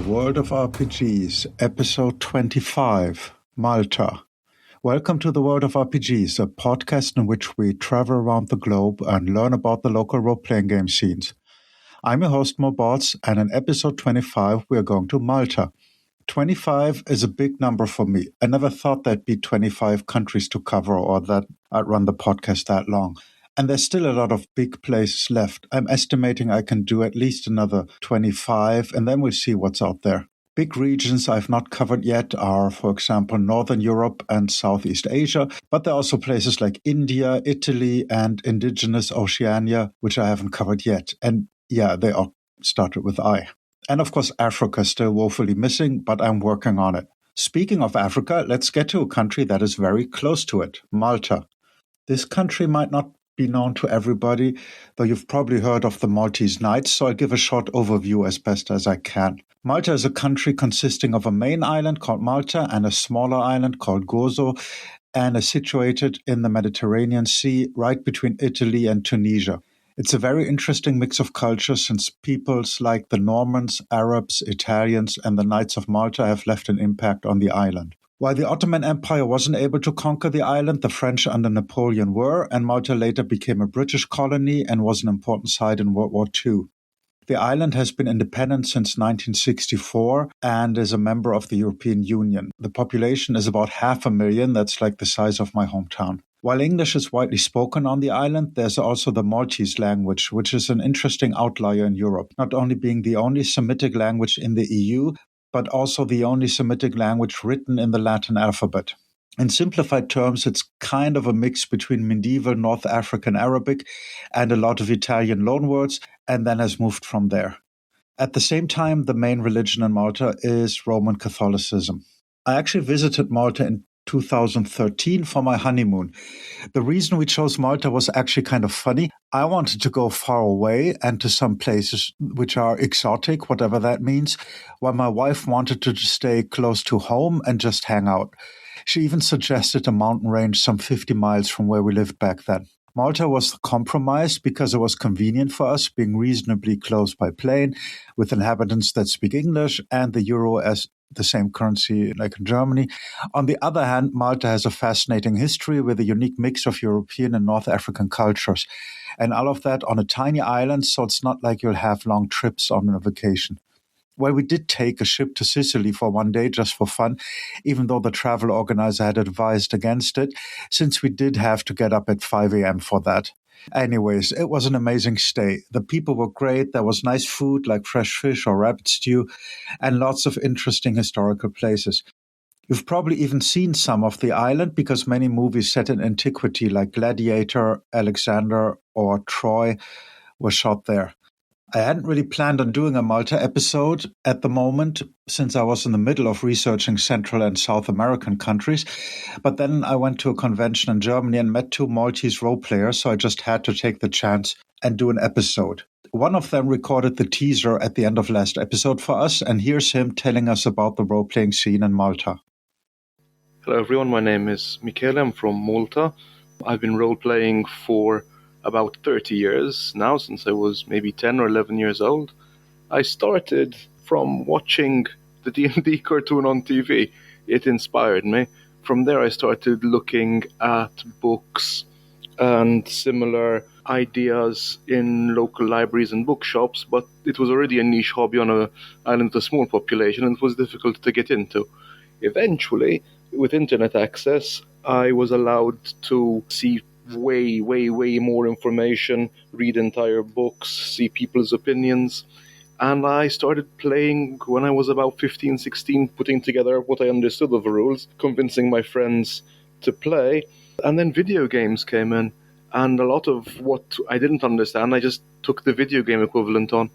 World of RPGs, Episode 25, Malta. Welcome to the World of RPGs, a podcast in which we travel around the globe and learn about the local role-playing game scenes. I'm your host, Mo Bots, and in Episode 25, we are going to Malta. 25 is a big number for me. I never thought there'd be 25 countries to cover or that I'd run the podcast that long. And there's still a lot of big places left. I'm estimating I can do at least another 25, and then we'll see what's out there. Big regions I've not covered yet are, for example, Northern Europe and Southeast Asia, but there are also places like India, Italy, and indigenous Oceania, which I haven't covered yet. And yeah, they all started with I. And of course, Africa is still woefully missing, but I'm working on it. Speaking of Africa, let's get to a country that is very close to it, Malta. This country might not be known to everybody, though you've probably heard of the Maltese Knights, so I'll give a short overview as best as I can. Malta is a country consisting of a main island called Malta and a smaller island called Gozo, and is situated in the Mediterranean Sea right between Italy and Tunisia. It's a very interesting mix of cultures since peoples like the Normans, Arabs, Italians, and the Knights of Malta have left an impact on the island. While the Ottoman Empire wasn't able to conquer the island, the French under Napoleon were, and Malta later became a British colony and was an important site in World War II. The island has been independent since 1964 and is a member of the European Union. The population is about 500,000, that's like the size of my hometown. While English is widely spoken on the island, there's also the Maltese language, which is an interesting outlier in Europe, not only being the only Semitic language in the EU, but also the only Semitic language written in the Latin alphabet. In simplified terms, it's kind of a mix between medieval North African Arabic and a lot of Italian loanwords, and then has moved from there. At the same time, the main religion in Malta is Roman Catholicism. I actually visited Malta in 2013 for my honeymoon. The reason we chose Malta was actually kind of funny. I wanted to go far away and to some places which are exotic, whatever that means, while my wife wanted to just stay close to home and just hang out. She even suggested a mountain range some 50 miles from where we lived back then. Malta was compromised because it was convenient for us, being reasonably close by plane, with inhabitants that speak English and the euro as the same currency like in Germany. On the other hand, Malta has a fascinating history with a unique mix of European and North African cultures. And all of that on a tiny island, so it's not like you'll have long trips on a vacation. Well, we did take a ship to Sicily for one day just for fun, even though the travel organizer had advised against it, since we did have to get up at 5 a.m. for that. Anyways, it was an amazing stay. The people were great. There was nice food like fresh fish or rabbit stew and lots of interesting historical places. You've probably even seen some of the island because many movies set in antiquity like Gladiator, Alexander, or Troy were shot there. I hadn't really planned on doing a Malta episode at the moment, since I was in the middle of researching Central and South American countries. But then I went to a convention in Germany and met two Maltese role players, so I just had to take the chance and do an episode. One of them recorded the teaser at the end of last episode for us, and here's him telling us about the role-playing scene in Malta. Hello everyone, my name is Michele, I'm from Malta. I've been role-playing for about 30 years now, since I was maybe 10 or 11 years old. I started from watching the D&D cartoon on TV. It inspired me. From there I started looking at books and similar ideas in local libraries and bookshops, but it was already a niche hobby on an island with a small population and it was difficult to get into. Eventually, with internet access, I was allowed to see way more information, read entire books, see people's opinions. And I started playing when I was about 15, 16, putting together what I understood of the rules, convincing my friends to play. And then video games came in. And a lot of what I didn't understand, I just took the video game equivalent on.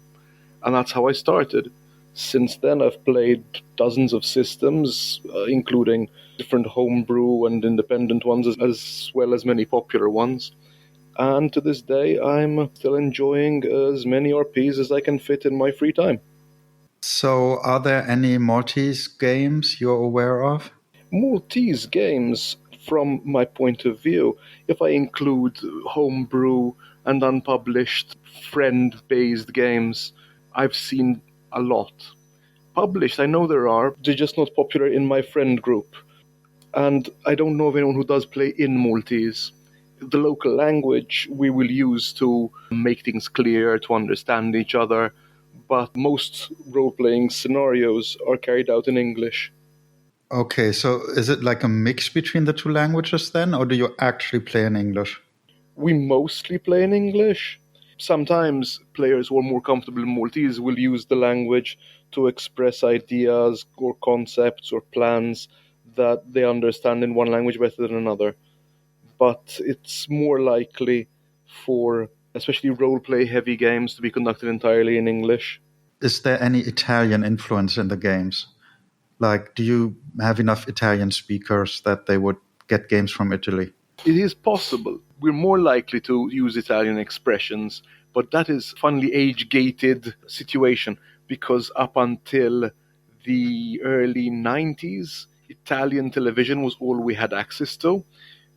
And that's how I started. Since then, I've played dozens of systems, including different homebrew and independent ones, as well as many popular ones. And to this day, I'm still enjoying as many RPs as I can fit in my free time. So, are there any Maltese games you're aware of? Maltese games, from my point of view, if I include homebrew and unpublished friend-based games, I've seen a lot. published. I know there are. They're just not popular in my friend group. And I don't know of anyone who does play in Maltese. The local language we will use to make things clear, to understand each other, but most role-playing scenarios are carried out in English. Okay, so is it like a mix between the two languages then, or do you actually play in English? We mostly play in English. Sometimes players who are more comfortable in Maltese will use the language to express ideas or concepts or plans that they understand in one language better than another. But it's more likely for especially role-play heavy games to be conducted entirely in English. Is there any Italian influence in the games? Like, do you have enough Italian speakers that they would get games from Italy? It is possible. We're more likely to use Italian expressions, but that is funnily age-gated situation because up until the early 90s, Italian television was all we had access to,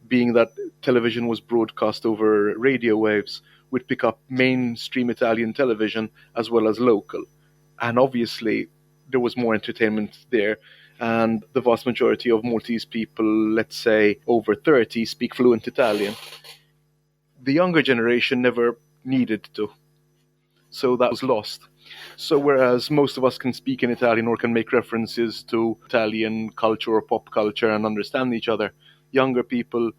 being that television was broadcast over radio waves. We'd pick up mainstream Italian television as well as local. And obviously, there was more entertainment there. And the vast majority of Maltese people, let's say over 30, speak fluent Italian. The younger generation never needed to. So that was lost. So whereas most of us can speak in Italian or can make references to Italian culture or pop culture and understand each other, younger people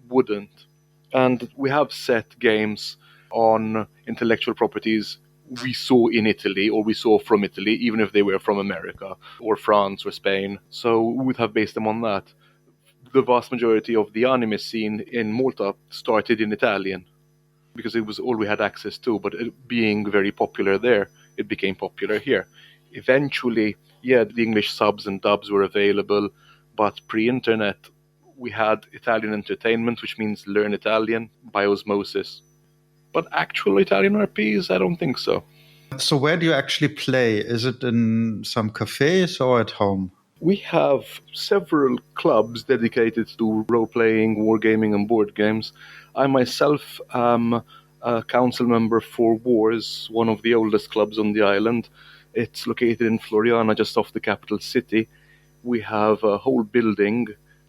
wouldn't. And we have set games on intellectual properties we saw in Italy or we saw from Italy, even if they were from America or France or Spain. So we would have based them on that. The vast majority of the anime scene in Malta started in Italian because it was all we had access to, but it being very popular there, it became popular here. Eventually, yeah, the English subs and dubs were available, but pre-internet, we had Italian entertainment, which means learn Italian by osmosis. But actual Italian RPs, I don't think so. So where do you actually play? Is it in some cafes or at home? We have several clubs dedicated to role-playing, wargaming, and board games. I myself am a council member for Wars, one of the oldest clubs on the island. It's located in Floriana, just off the capital city. We have a whole building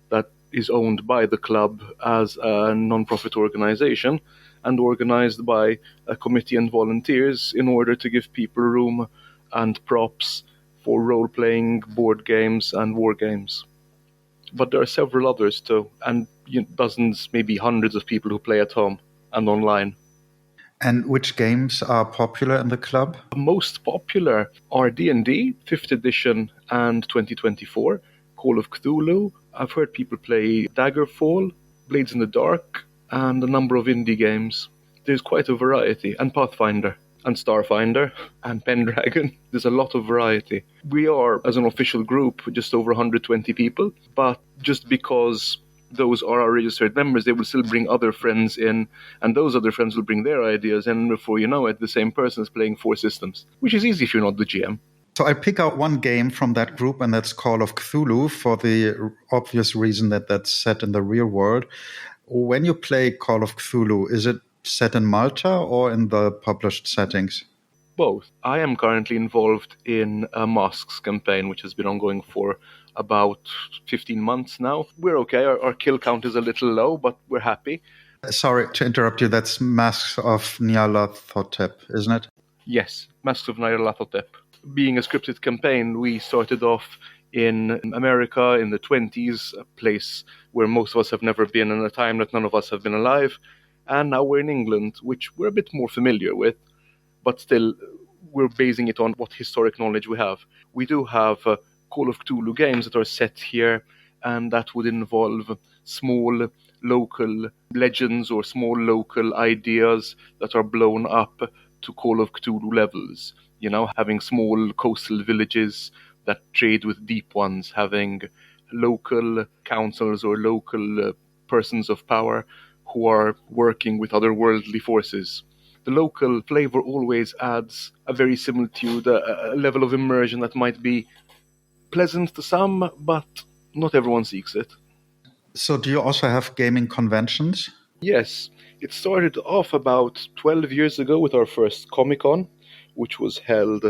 that is owned by the club as a non-profit organization and organized by a committee and volunteers in order to give people room and props for role-playing, board games, and war games. But there are several others too, and dozens, maybe hundreds of people who play at home and online. And which games are popular in the club? Most popular are D&D, 5th edition, and 2024, Call of Cthulhu. I've heard people play Daggerfall, Blades in the Dark, and a number of indie games. There's quite a variety, and Pathfinder, and Starfinder, and Pendragon. There's a lot of variety. We are, as an official group, just over 120 people, but just because those are our registered members, they will still bring other friends in, and those other friends will bring their ideas, and before you know it, the same person is playing 4 systems, which is easy if you're not the GM. So I pick out one game from that group, and that's Call of Cthulhu, for the obvious reason that that's set in the real world. When you play Call of Cthulhu, is it set in Malta or in the published settings? Both. I am currently involved in a Masks campaign, which has been ongoing for about 15 months now. We're okay. Our kill count is a little low, but we're happy. Sorry to interrupt you. That's Masks of Nyarlathotep, isn't it? Yes, Masks of Nyarlathotep. Being a scripted campaign, we started off in America in the 20s, a place where most of us have never been in a time that none of us have been alive. And now we're in England, which we're a bit more familiar with, but still we're basing it on what historic knowledge we have. We do have Call of Cthulhu games that are set here, and that would involve small local legends or small local ideas that are blown up to Call of Cthulhu levels. You know, having small coastal villages that trade with deep ones, having local councils or local persons of power who are working with otherworldly forces. The local flavor always adds a very similitude, a level of immersion that might be pleasant to some, but not everyone seeks it. So do you also have gaming conventions? Yes, it started off about 12 years ago with our first Comic-Con, which was held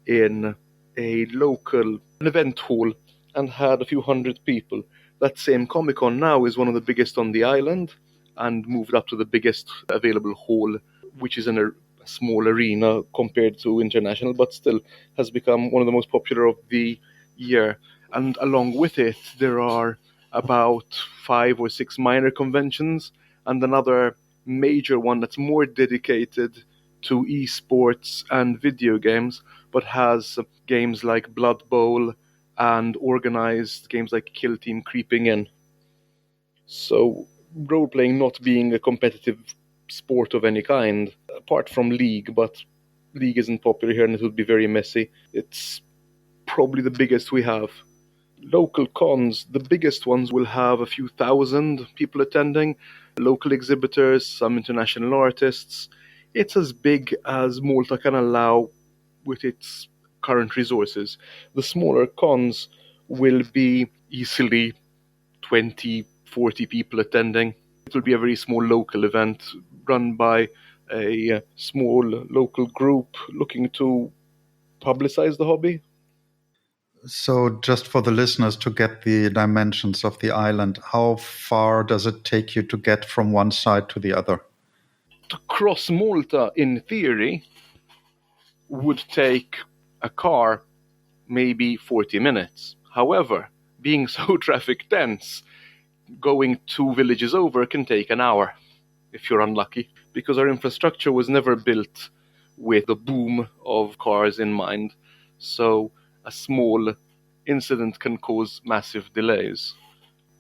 in a local an event hall and had a few hundred people. That same Comic Con now is one of the biggest on the island and moved up to the biggest available hall, which is in a small arena compared to international, but still has become one of the most popular of the year. And along with it, there are about 5 or 6 minor conventions and another major one that's more dedicated to esports and video games, but has games like Blood Bowl and organized games like Kill Team creeping in. So, role playing not being a competitive sport of any kind, apart from League, but League isn't popular here and it would be very messy. It's probably the biggest we have. Local cons, the biggest ones will have a few thousand people attending, local exhibitors, some international artists. It's as big as Malta can allow with its current resources. The smaller cons will be easily 20, 40 people attending. It will be a very small local event run by a small local group looking to publicize the hobby. So just for the listeners to get the dimensions of the island, how far does it take you to get from one side to the other? To cross Malta, in theory, would take a car maybe 40 minutes. However, being so traffic dense, going 2 villages over can take an hour if you're unlucky, because our infrastructure was never built with the boom of cars in mind. So a small incident can cause massive delays.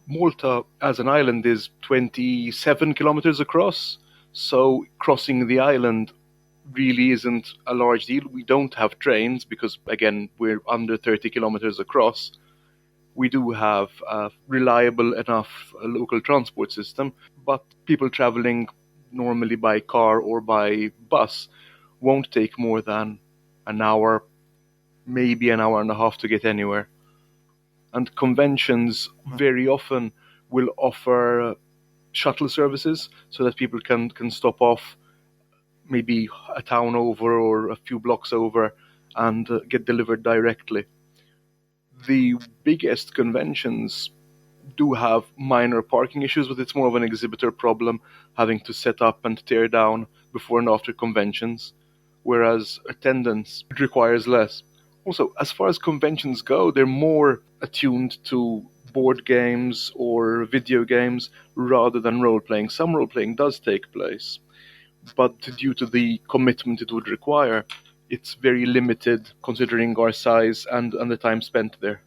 Malta as an island is 27 kilometers across, so crossing the island really isn't a large deal. We don't have trains because, again, we're under 30 kilometers across. We do have a reliable enough local transport system, but people traveling normally by car or by bus won't take more than an hour, maybe an hour and a half to get anywhere. And conventions very often will offer shuttle services so that people can stop off maybe a town over or a few blocks over and get delivered directly. The biggest conventions do have minor parking issues, but it's more of an exhibitor problem, having to set up and tear down before and after conventions, whereas attendance requires less. Also, as far as conventions go, they're more attuned to board games or video games rather than role-playing. Some role-playing does take place, but due to the commitment it would require, it's very limited considering our size and the time spent there.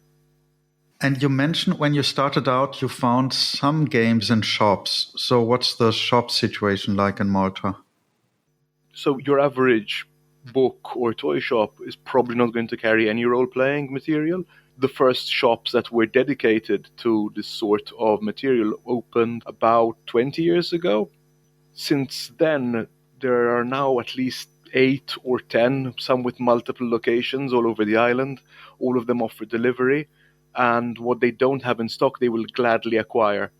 And you mentioned when you started out, you found some games in shops. So what's the shop situation like in Malta? So your average book or toy shop is probably not going to carry any role-playing material. The first shops that were dedicated to this sort of material opened about 20 years ago. Since then, there are now at least 8 or 10, some with multiple locations all over the island. All of them offer delivery, and what they don't have in stock, they will gladly acquire.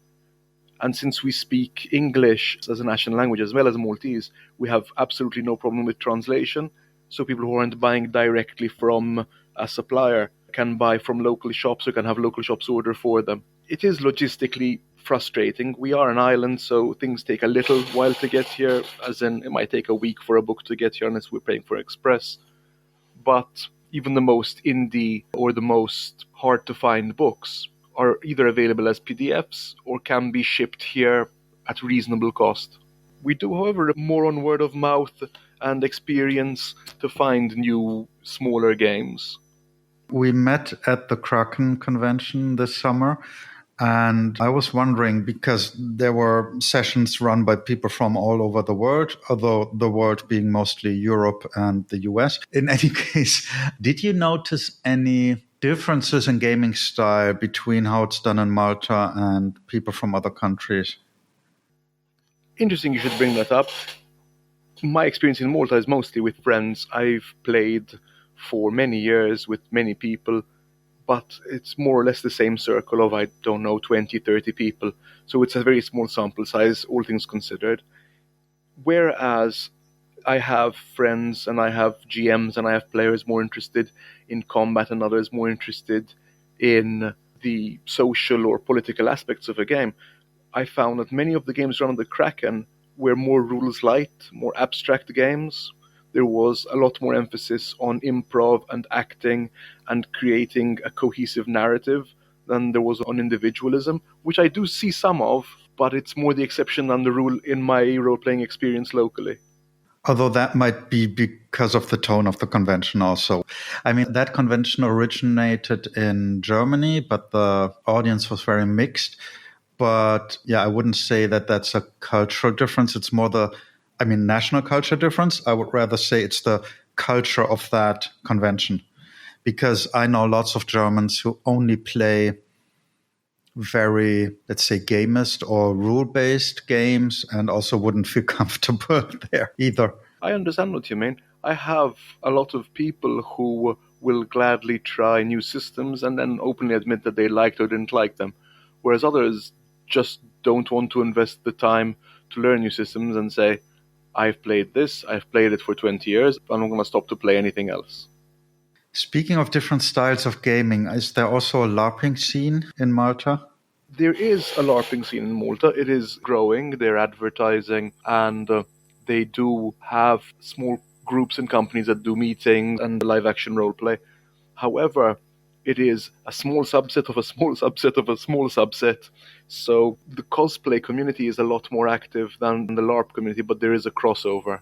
And since we speak English as a national language as well as Maltese, we have absolutely no problem with translation. So people who aren't buying directly from a supplier can buy from local shops or can have local shops order for them. It is logistically frustrating. We are an island, so things take a little while to get here, as in it might take a week for a book to get here unless we're paying for express. But even the most indie or the most hard to find books are either available as PDFs or can be shipped here at reasonable cost. We do, however, more on word of mouth and experience to find new, smaller games. We met at the Kraken convention this summer, and I was wondering, because there were sessions run by people from all over the world, although the world being mostly Europe and the US. In any case, did you notice any differences in gaming style between how it's done in Malta and people from other countries? Interesting you should bring that up. My experience in Malta is mostly with friends. I've played for many years with many people, but it's more or less the same circle of, 20, 30 people. So it's a very small sample size, all things considered. Whereas I have friends and I have GMs and I have players more interested in combat and others more interested in the social or political aspects of a game. I found that many of the games run on the Kraken were more rules light, more abstract games. There was a lot more emphasis on improv and acting and creating a cohesive narrative than there was on individualism, which I do see some of, but it's more the exception than the rule in my role-playing experience locally. Although that might be because of the tone of the convention also. I mean, that convention originated in Germany, but the audience was very mixed. But yeah, I wouldn't say that that's a cultural difference. It's more national culture difference. I would rather say it's the culture of that convention. Because I know lots of Germans who only play very, let's say, gamist or rule-based games and also wouldn't feel comfortable there either. I understand what you mean. I have a lot of people who will gladly try new systems and then openly admit that they liked or didn't like them, whereas others just don't want to invest the time to learn new systems and say, I've played this, I've played it for 20 years, I'm not going to stop to play anything else. Speaking of different styles of gaming, is there also a LARPing scene in Malta? There is a LARPing scene in Malta. It is growing. They're advertising and they do have small groups and companies that do meetings and live action roleplay. However, it is a small subset of a small subset of a small subset. So the cosplay community is a lot more active than the LARP community, but there is a crossover.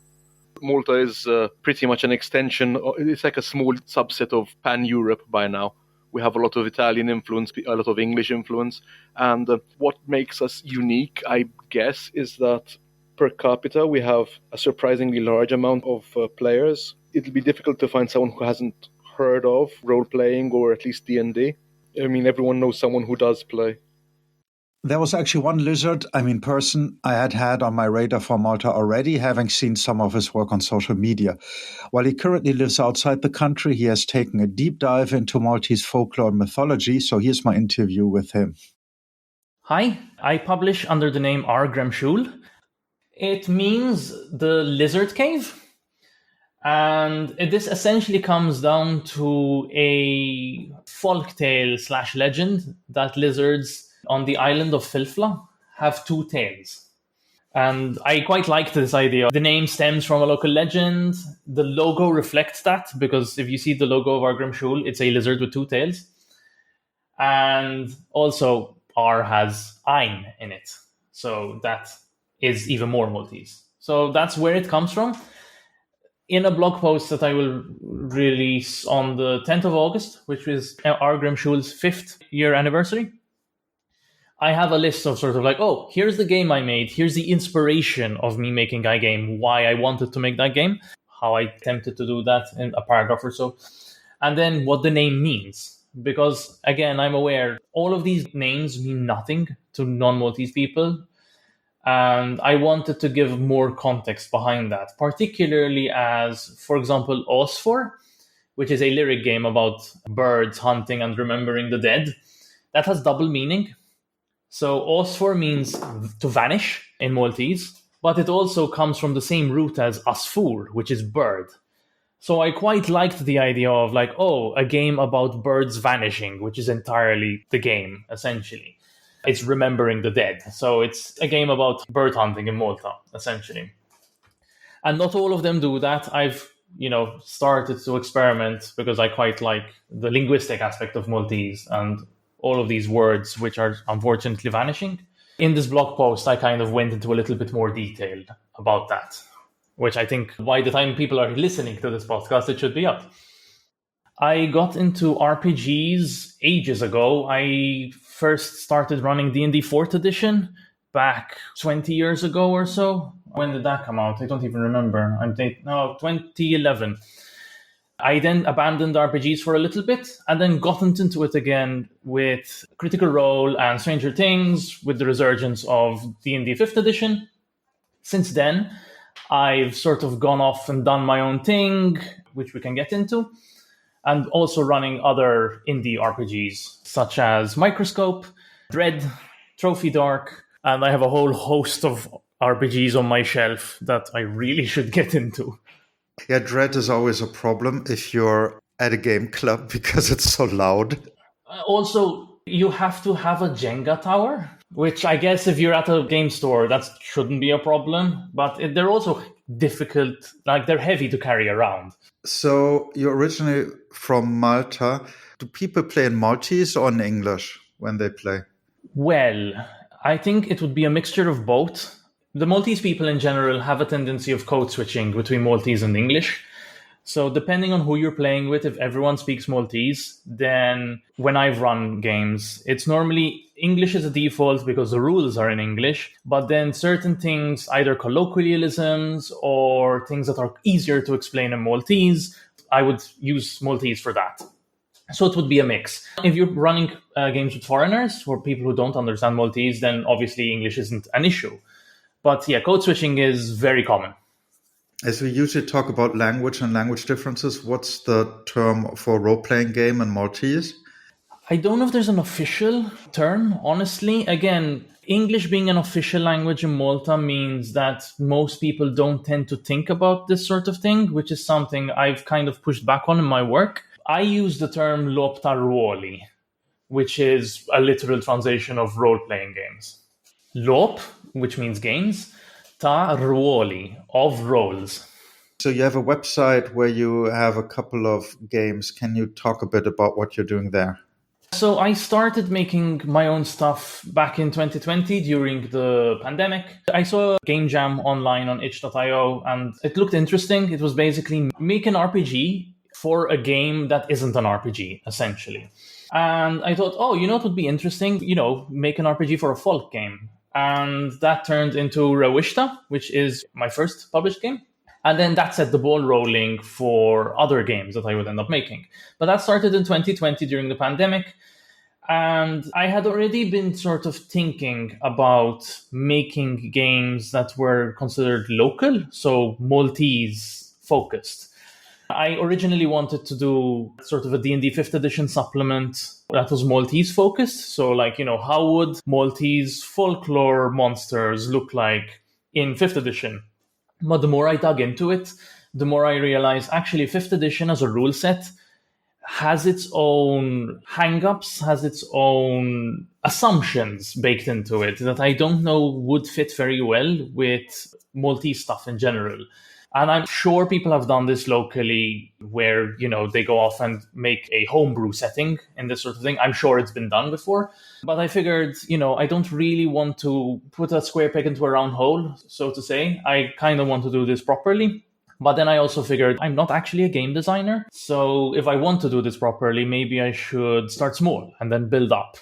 Malta is pretty much an extension. It's like a small subset of pan-Europe by now. We have a lot of Italian influence, a lot of English influence. And what makes us unique, I guess, is that per capita we have a surprisingly large amount of players. It'll be difficult to find someone who hasn't heard of role-playing or at least D&D. I mean, everyone knows someone who does play. There was actually one person I had on my radar for Malta already, having seen some of his work on social media. While he currently lives outside the country, he has taken a deep dive into Maltese folklore and mythology, so here's my interview with him. Hi, I publish under the name R. Gramshul. It means the lizard cave. And this essentially comes down to a folktale / legend that lizards on the island of Filfla have two tails. And I quite liked this idea. The name stems from a local legend. The logo reflects that, because if you see the logo of our Grimshul, it's a lizard with two tails. And also, R has Ein in it. So that is even more Maltese. So that's where it comes from. In a blog post that I will release on the 10th of August, which is R. Grimshul's 5th year anniversary, I have a list of sort of like, oh, here's the game I made. Here's the inspiration of me making that game, why I wanted to make that game, how I attempted to do that in a paragraph or so, and then what the name means. Because, again, I'm aware all of these names mean nothing to non-Maltese people. And I wanted to give more context behind that, particularly as, for example, Osfor, which is a lyric game about birds hunting and remembering the dead. That has double meaning. So Osfor means to vanish in Maltese, but it also comes from the same root as Asfur, which is bird. So I quite liked the idea of like, oh, a game about birds vanishing, which is entirely the game, essentially. It's remembering the dead. So it's a game about bird hunting in Malta, essentially. And not all of them do that. I've, started to experiment because I quite like the linguistic aspect of Maltese and all of these words, which are unfortunately vanishing. In this blog post, I kind of went into a little bit more detail about that, which I think by the time people are listening to this podcast, it should be up. I got into RPGs ages ago. I first started running D&D 4th edition back 20 years ago or so. When did that come out? I don't even remember. 2011. I then abandoned RPGs for a little bit and then gotten into it again with Critical Role and Stranger Things with the resurgence of D&D 5th edition. Since then, I've sort of gone off and done my own thing, which we can get into, and also running other indie RPGs such as Microscope, Dread, Trophy Dark, and I have a whole host of RPGs on my shelf that I really should get into. Yeah, dread is always a problem if you're at a game club because it's so loud. Also, you have to have a Jenga tower, which I guess if you're at a game store, that shouldn't be a problem. But they're also difficult, like they're heavy to carry around. So you're originally from Malta. Do people play in Maltese or in English when they play? Well, I think it would be a mixture of both. The Maltese people in general have a tendency of code switching between Maltese and English. So depending on who you're playing with, if everyone speaks Maltese, then when I've run games, it's normally English as a default because the rules are in English, but then certain things, either colloquialisms or things that are easier to explain in Maltese, I would use Maltese for that. So it would be a mix. If you're running games with foreigners or people who don't understand Maltese, then obviously English isn't an issue. But yeah, code switching is very common. As we usually talk about language and language differences, what's the term for role-playing game in Maltese? I don't know if there's an official term, honestly. Again, English being an official language in Malta means that most people don't tend to think about this sort of thing, which is something I've kind of pushed back on in my work. I use the term lopta ruoli, which is a literal translation of role-playing games. Lop, which means games, ta ruoli, of roles. So you have a website where you have a couple of games. Can you talk a bit about what you're doing there? So I started making my own stuff back in 2020 during the pandemic. I saw a game jam online on itch.io and it looked interesting. It was basically make an RPG for a game that isn't an RPG, essentially. And I thought, oh, you know what would be interesting? Make an RPG for a folk game. And that turned into Rawishta, which is my first published game. And then that set the ball rolling for other games that I would end up making. But that started in 2020 during the pandemic. And I had already been sort of thinking about making games that were considered local, so Maltese focused. I originally wanted to do sort of a D&D 5th edition supplement that was Maltese focused. So how would Maltese folklore monsters look like in 5th edition? But the more I dug into it, the more I realized actually 5th edition as a rule set has its own hang-ups, has its own assumptions baked into it that I don't know would fit very well with Maltese stuff in general. And I'm sure people have done this locally where, they go off and make a homebrew setting and this sort of thing. I'm sure it's been done before. But I figured, I don't really want to put a square peg into a round hole, so to say. I kind of want to do this properly. But then I also figured I'm not actually a game designer. So if I want to do this properly, maybe I should start small and then build up.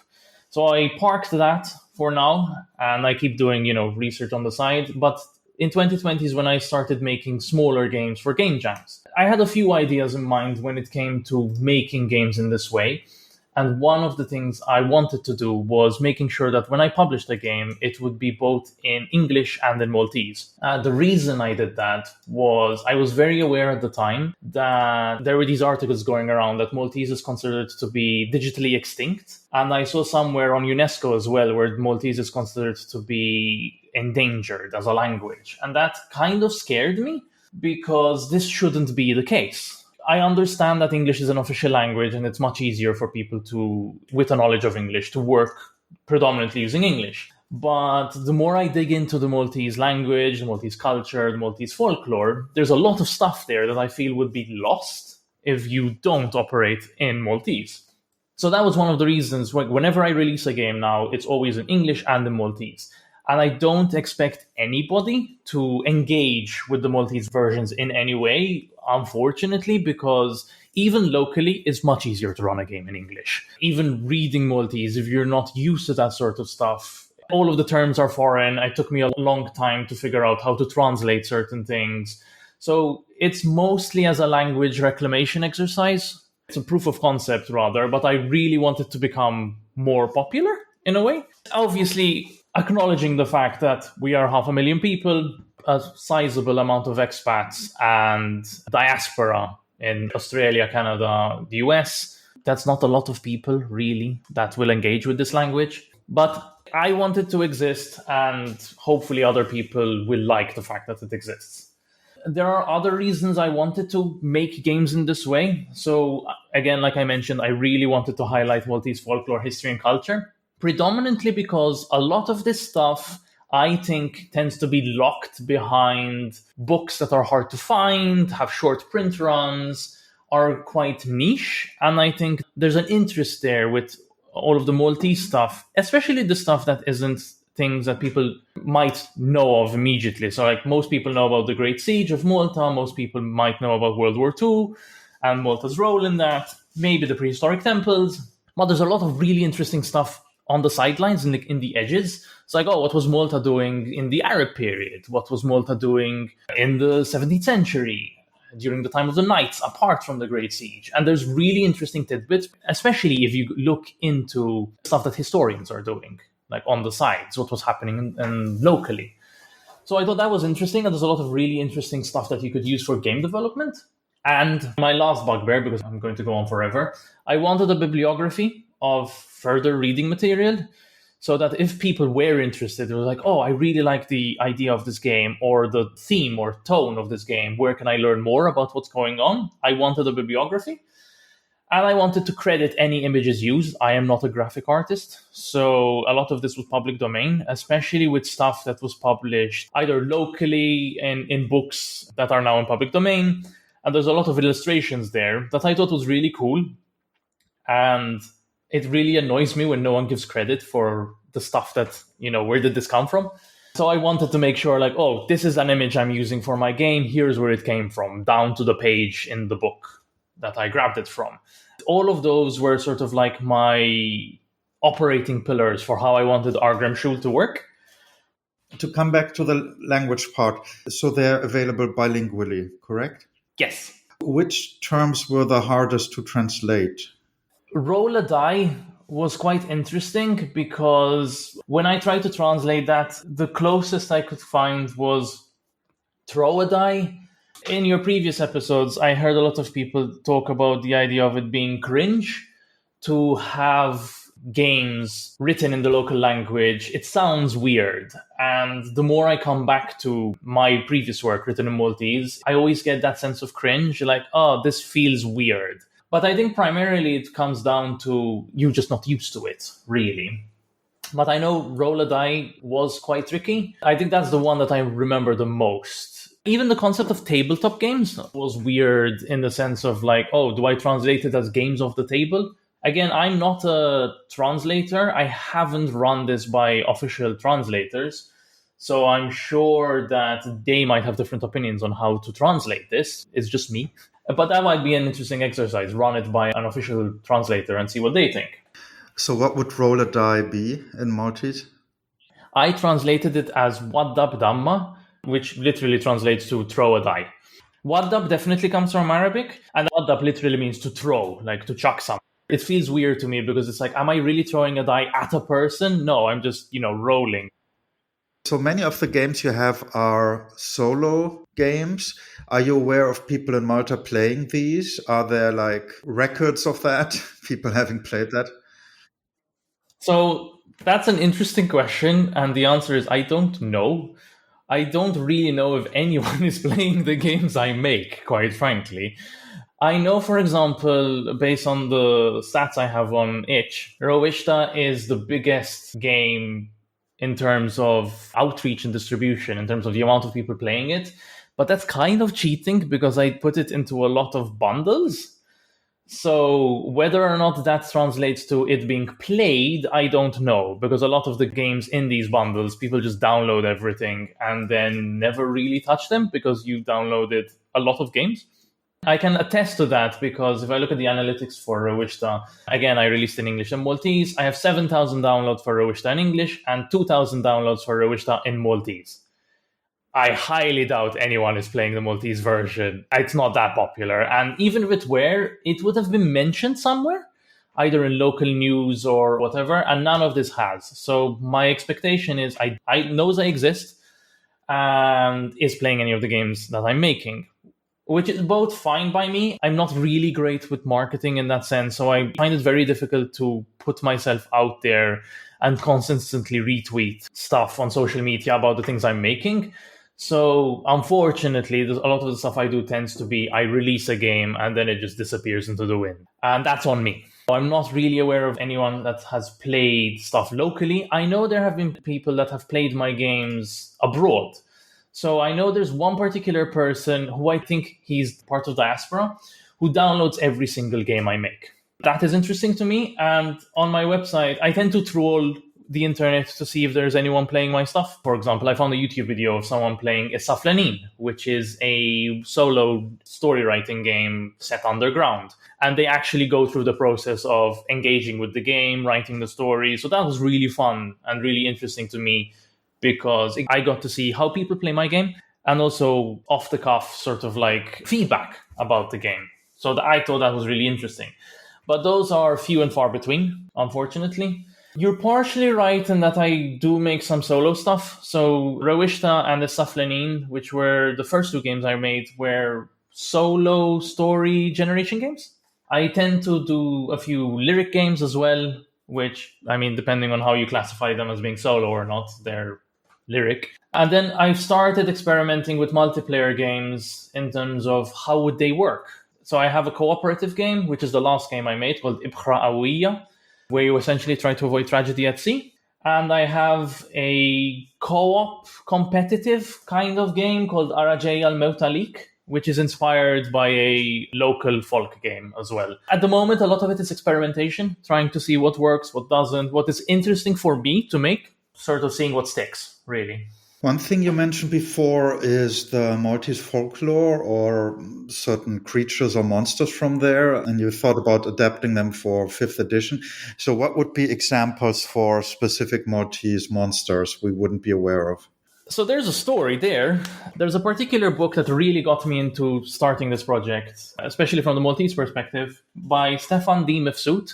So I parked that for now and I keep doing, research on the side. But in 2020 is when I started making smaller games for game jams. I had a few ideas in mind when it came to making games in this way. And one of the things I wanted to do was making sure that when I published a game, it would be both in English and in Maltese. The reason I did that was I was very aware at the time that there were these articles going around that Maltese is considered to be digitally extinct. And I saw somewhere on UNESCO as well where Maltese is considered to be endangered as a language. And that kind of scared me because this shouldn't be the case. I understand that English is an official language and it's much easier for people with a knowledge of English, to work predominantly using English. But the more I dig into the Maltese language, the Maltese culture, the Maltese folklore, there's a lot of stuff there that I feel would be lost if you don't operate in Maltese. So that was one of the reasons whenever I release a game now, it's always in English and in Maltese. And I don't expect anybody to engage with the Maltese versions in any way, unfortunately, because even locally, it's much easier to run a game in English. Even reading Maltese, if you're not used to that sort of stuff, all of the terms are foreign. It took me a long time to figure out how to translate certain things. So it's mostly as a language reclamation exercise. It's a proof of concept, rather, but I really want it to become more popular in a way. Obviously, acknowledging the fact that we are 500,000 people, a sizable amount of expats and diaspora in Australia, Canada, the US. That's not a lot of people, really, that will engage with this language. But I want it to exist, and hopefully other people will like the fact that it exists. There are other reasons I wanted to make games in this way. So again, like I mentioned, I really wanted to highlight Maltese folklore, history, and culture, predominantly because a lot of this stuff I think tends to be locked behind books that are hard to find, have short print runs, are quite niche. And I think there's an interest there with all of the Maltese stuff, especially the stuff that isn't things that people might know of immediately. So like most people know about the Great Siege of Malta, most people might know about World War II and Malta's role in that, maybe the prehistoric temples. But there's a lot of really interesting stuff on the sidelines, in the edges. It's like, oh, what was Malta doing in the Arab period? What was Malta doing in the 17th century? During the time of the Knights, apart from the Great Siege. And there's really interesting tidbits, especially if you look into stuff that historians are doing, like on the sides, what was happening locally. So I thought that was interesting, and there's a lot of really interesting stuff that you could use for game development. And my last bugbear, because I'm going to go on forever, I wanted a bibliography of further reading material, so that if people were interested, they were like, oh, I really like the idea of this game or the theme or tone of this game. Where can I learn more about what's going on? I wanted a bibliography. And I wanted to credit any images used. I am not a graphic artist, so a lot of this was public domain, especially with stuff that was published either locally in books that are now in public domain. And there's a lot of illustrations there that I thought was really cool. And it really annoys me when no one gives credit for the stuff that, where did this come from? So I wanted to make sure, like, oh, this is an image I'm using for my game. Here's where it came from, down to the page in the book that I grabbed it from. All of those were sort of like my operating pillars for how I wanted Argram Shul to work. To come back to the language part, so they're available bilingually, correct? Yes. Which terms were the hardest to translate? Roll a die was quite interesting because when I tried to translate that, the closest I could find was throw a die. In your previous episodes, I heard a lot of people talk about the idea of it being cringe to have games written in the local language. It sounds weird. And the more I come back to my previous work written in Maltese, I always get that sense of cringe, like, oh, this feels weird. But I think primarily it comes down to you just not used to it, really. But I know Roll a Die was quite tricky. I think that's the one that I remember the most. Even the concept of tabletop games was weird in the sense of like, oh, do I translate it as games of the table? Again, I'm not a translator. I haven't run this by official translators. So I'm sure that they might have different opinions on how to translate this. It's just me. But that might be an interesting exercise. Run it by an official translator and see what they think. So what would roll a die be in Maltese? I translated it as Waddab Damma, which literally translates to throw a die. Waddab definitely comes from Arabic, and Waddab literally means to throw, like to chuck something. It feels weird to me because it's like, am I really throwing a die at a person? No, I'm just, rolling. So many of the games you have are solo games. Are you aware of people in Malta playing these? Are there like records of that? People having played that? So that's an interesting question. And the answer is I don't know. I don't really know if anyone is playing the games I make, quite frankly. I know, for example, based on the stats I have on itch, Rowishta is the biggest game in terms of outreach and distribution, in terms of the amount of people playing it. But that's kind of cheating because I put it into a lot of bundles. So whether or not that translates to it being played, I don't know, because a lot of the games in these bundles, people just download everything and then never really touch them because you downloaded a lot of games. I can attest to that because if I look at the analytics for Rowishta, again, I released in English and Maltese. I have 7,000 downloads for Rowishta in English and 2,000 downloads for Rowishta in Maltese. I highly doubt anyone is playing the Maltese version. It's not that popular. And even if it were, it would have been mentioned somewhere, either in local news or whatever, and none of this has. So my expectation is I knows I exist and is playing any of the games that I'm making, which is both fine by me. I'm not really great with marketing in that sense, so I find it very difficult to put myself out there and constantly retweet stuff on social media about the things I'm making. So unfortunately, a lot of the stuff I do tends to be I release a game and then it just disappears into the wind. And that's on me. I'm not really aware of anyone that has played stuff locally. I know there have been people that have played my games abroad. So I know there's one particular person who I think he's part of diaspora who downloads every single game I make. That is interesting to me. And on my website, I tend to troll the internet to see if there's anyone playing my stuff. For example, I found a YouTube video of someone playing Isaflenin, which is a solo story writing game set underground. And they actually go through the process of engaging with the game, writing the story. So that was really fun and really interesting to me because I got to see how people play my game and also off the cuff sort of like feedback about the game. So I thought that was really interesting. But those are few and far between, unfortunately. You're partially right in that I do make some solo stuff. So Rowishta and Isaflenin, which were the first two games I made, were solo story generation games. I tend to do a few lyric games as well, which, I mean, depending on how you classify them as being solo or not, they're lyric. And then I've started experimenting with multiplayer games in terms of how would they work. So I have a cooperative game, which is the last game I made, called Ibkhra Awiya, where you essentially try to avoid tragedy at sea. And I have a co-op competitive kind of game called Arajay al-Mawtalik, which is inspired by a local folk game as well. At the moment, a lot of it is experimentation, trying to see what works, what doesn't, what is interesting for me to make, sort of seeing what sticks, really. One thing you mentioned before is the Maltese folklore or certain creatures or monsters from there, and you thought about adapting them for 5th edition. So what would be examples for specific Maltese monsters we wouldn't be aware of? So there's a story there. There's a particular book that really got me into starting this project, especially from the Maltese perspective, by Stefan D. Mifsud,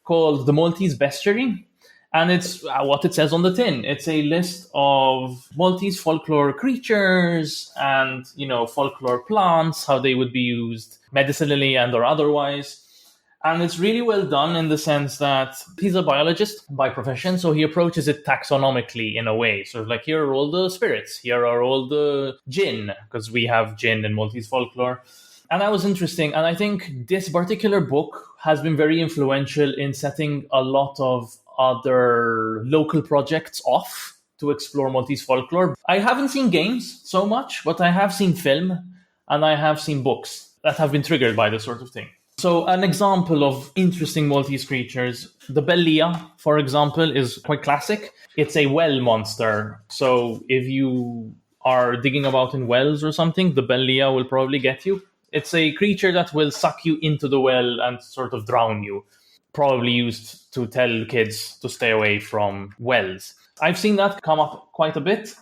called The Maltese Bestiary. And it's what it says on the tin. It's a list of Maltese folklore creatures and, folklore plants, how they would be used medicinally and or otherwise. And it's really well done in the sense that he's a biologist by profession, so he approaches it taxonomically in a way. Sort of like, here are all the spirits, here are all the jinn, because we have jinn in Maltese folklore. And that was interesting. And I think this particular book has been very influential in setting a lot of other local projects off to explore Maltese folklore. I haven't seen games so much, but I have seen film and I have seen books that have been triggered by this sort of thing. So an example of interesting Maltese creatures, the Bellia, for example, is quite classic. It's a well monster. So if you are digging about in wells or something, the Bellia will probably get you. It's a creature that will suck you into the well and sort of drown you. Probably used to tell kids to stay away from wells. I've seen that come up quite a bit.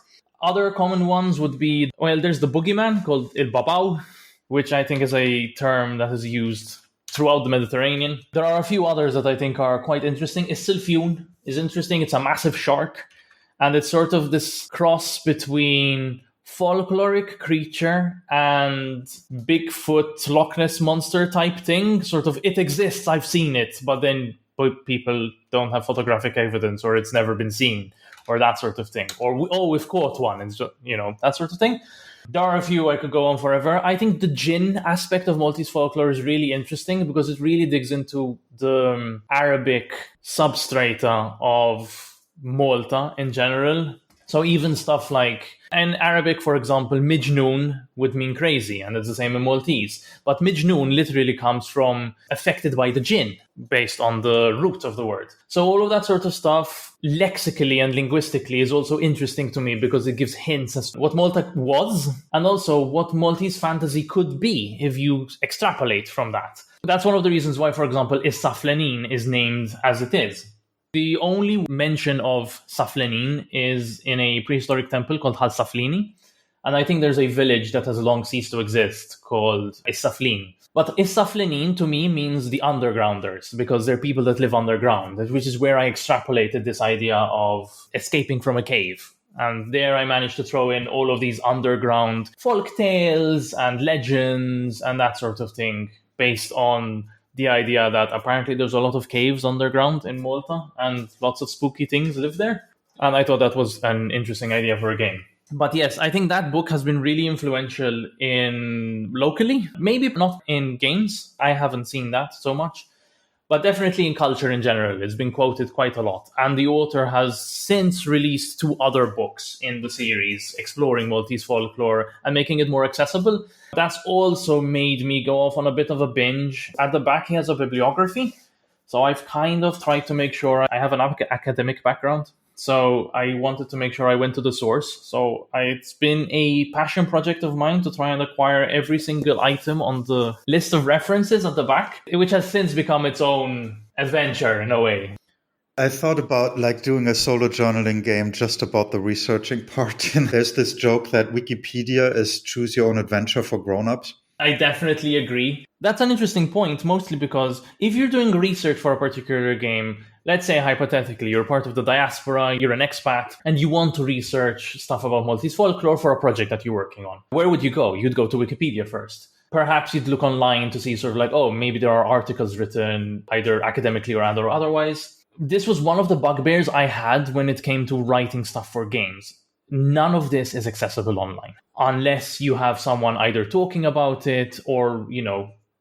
Other common ones would be, there's the boogeyman called Il Babau, which I think is a term that is used throughout the Mediterranean. There are a few others that I think are quite interesting. Isilfiun is interesting. It's a massive shark. And it's sort of this cross between folkloric creature and Bigfoot, Loch Ness monster type thing. Sort of, it exists, I've seen it, but then people don't have photographic evidence, or it's never been seen, or that sort of thing. Or, we've caught one, and that sort of thing. There are a few I could go on forever. I think the jinn aspect of Maltese folklore is really interesting because it really digs into the Arabic substrata of Malta in general. So even stuff like, in Arabic, for example, Mijnoon would mean crazy, and it's the same in Maltese. But Mijnoon literally comes from affected by the jinn, based on the root of the word. So all of that sort of stuff, lexically and linguistically, is also interesting to me because it gives hints as to what Malta was, and also what Maltese fantasy could be if you extrapolate from that. That's one of the reasons why, for example, Isaflenin is named as it is. The only mention of Saflenin is in a prehistoric temple called Hal Saflini. And I think there's a village that has long ceased to exist called Isaflin. But Isaflenin to me means the undergrounders, because they're people that live underground, which is where I extrapolated this idea of escaping from a cave. And there I managed to throw in all of these underground folk tales and legends and that sort of thing based on the idea that apparently there's a lot of caves underground in Malta and lots of spooky things live there. And I thought that was an interesting idea for a game. But yes, I think that book has been really influential in locally, maybe not in games. I haven't seen that so much, but definitely in culture in general. It's been quoted quite a lot. And the author has since released 2 other books in the series exploring Maltese folklore and making it more accessible. That's also made me go off on a bit of a binge. At the back, he has a bibliography. So I've kind of tried to make sure I have an academic background. So I wanted to make sure I went to the source. So it's been a passion project of mine to try and acquire every single item on the list of references at the back, which has since become its own adventure in a way. I thought about doing a solo journaling game just about the researching part. And there's this joke that Wikipedia is choose your own adventure for grown-ups. I definitely agree. That's an interesting point, mostly because if you're doing research for a particular game, let's say hypothetically you're part of the diaspora, you're an expat, and you want to research stuff about Maltese folklore for a project that you're working on. Where would you go? You'd go to Wikipedia first. Perhaps you'd look online to see maybe there are articles written either academically or otherwise. This was one of the bugbears I had when it came to writing stuff for games. None of this is accessible online unless you have someone either talking about it or,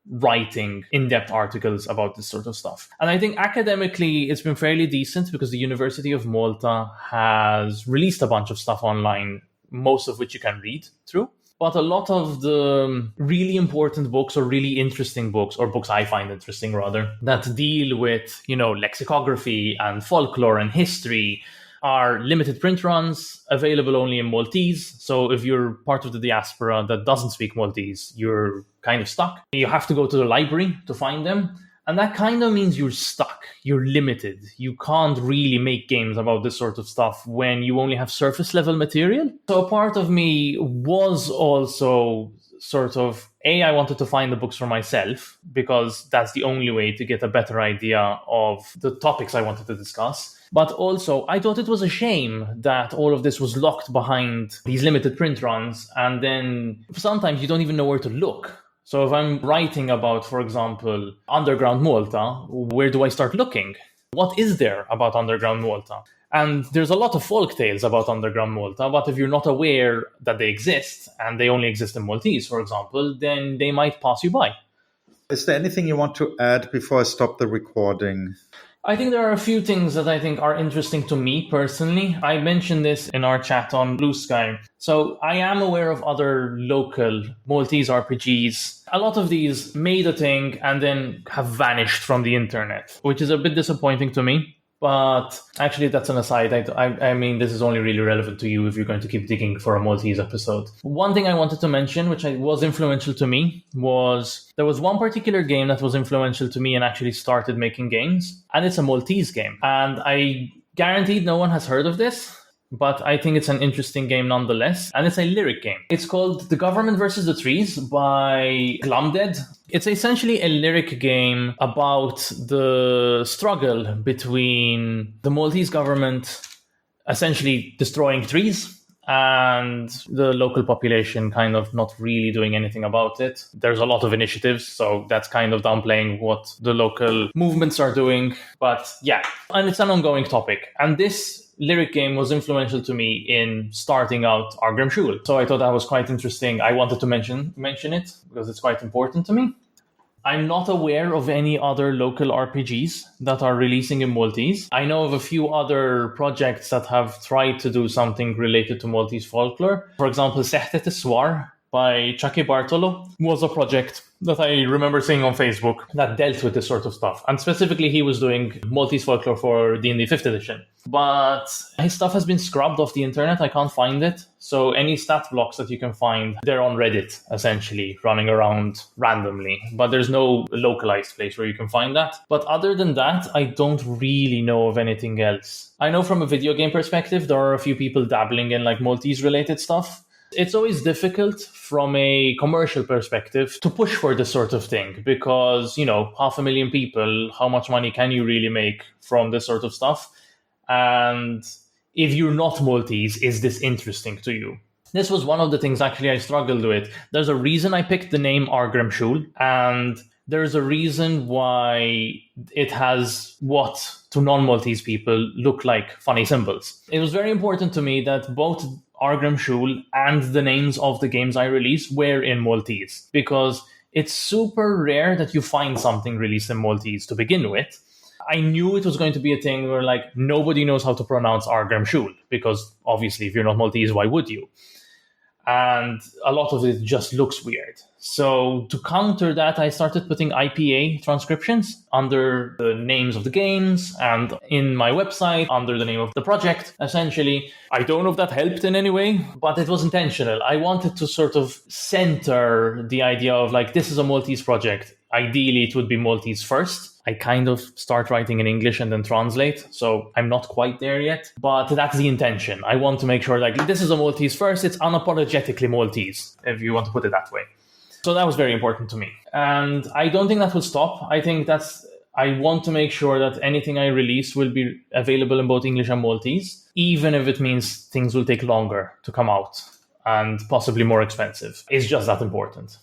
writing in-depth articles about this sort of stuff. And I think academically it's been fairly decent because the University of Malta has released a bunch of stuff online, most of which you can read through. But a lot of the really important books or really interesting books, or books I find interesting rather, that deal with, lexicography and folklore and history are limited print runs, available only in Maltese. So if you're part of the diaspora that doesn't speak Maltese, you're kind of stuck. You have to go to the library to find them. And that kind of means you're stuck. You're limited. You can't really make games about this sort of stuff when you only have surface level material. So a part of me was also I wanted to find the books for myself because that's the only way to get a better idea of the topics I wanted to discuss. But also, I thought it was a shame that all of this was locked behind these limited print runs, and then sometimes you don't even know where to look. So if I'm writing about, for example, underground Malta, where do I start looking? What is there about underground Malta? And there's a lot of folk tales about underground Malta, but if you're not aware that they exist, and they only exist in Maltese, for example, then they might pass you by. Is there anything you want to add before I stop the recording? I think there are a few things that I think are interesting to me personally. I mentioned this in our chat on Blue Sky. So I am aware of other local Maltese RPGs. A lot of these made a thing and then have vanished from the internet, which is a bit disappointing to me. But actually, that's an aside. I mean, this is only really relevant to you if you're going to keep digging for a Maltese episode. One thing I wanted to mention, which was influential to me, was there was one particular game that was influential to me and actually started making games. And it's a Maltese game. And I guaranteed no one has heard of this, but I think it's an interesting game nonetheless. And it's a lyric game. It's called The Government versus the Trees by Glumdead. It's essentially a lyric game about the struggle between the Maltese government essentially destroying trees and the local population kind of not really doing anything about it. There's a lot of initiatives, so that's kind of downplaying what the local movements are doing. But yeah, and it's an ongoing topic. And this lyric game was influential to me in starting out Argram Shul. So I thought that was quite interesting. I wanted to mention it because it's quite important to me. I'm not aware of any other local RPGs that are releasing in Maltese. I know of a few other projects that have tried to do something related to Maltese folklore. For example, Sehtet Swar by Chucky Bartolo was a project that I remember seeing on Facebook that dealt with this sort of stuff. And specifically, he was doing Maltese folklore for D&D 5th edition. But his stuff has been scrubbed off the internet. I can't find it. So any stat blocks that you can find, they're on Reddit, essentially, running around randomly. But there's no localized place where you can find that. But other than that, I don't really know of anything else. I know from a video game perspective, there are a few people dabbling in Maltese-related stuff. It's always difficult from a commercial perspective to push for this sort of thing because, 500,000 people, how much money can you really make from this sort of stuff? And if you're not Maltese, is this interesting to you? This was one of the things actually I struggled with. There's a reason I picked the name Argram Shul, and there's a reason why it has what to non-Maltese people look like funny symbols. It was very important to me that both Argram Shul and the names of the games I release were in Maltese, because it's super rare that you find something released in Maltese to begin with. I knew it was going to be a thing where like nobody knows how to pronounce Argram Shul, because obviously if you're not Maltese, why would you? And a lot of it just looks weird. So to counter that, I started putting IPA transcriptions under the names of the games and in my website under the name of the project, essentially. I don't know if that helped in any way, but it was intentional. I wanted to sort of center the idea of like, this is a Maltese project. Ideally, it would be Maltese first. I kind of start writing in English and then translate, so I'm not quite there yet. But that's the intention. I want to make sure like this is a Maltese first. It's unapologetically Maltese, if you want to put it that way. So that was very important to me. And I don't think that will stop. I want to make sure that anything I release will be available in both English and Maltese, even if it means things will take longer to come out and possibly more expensive. It's just that important.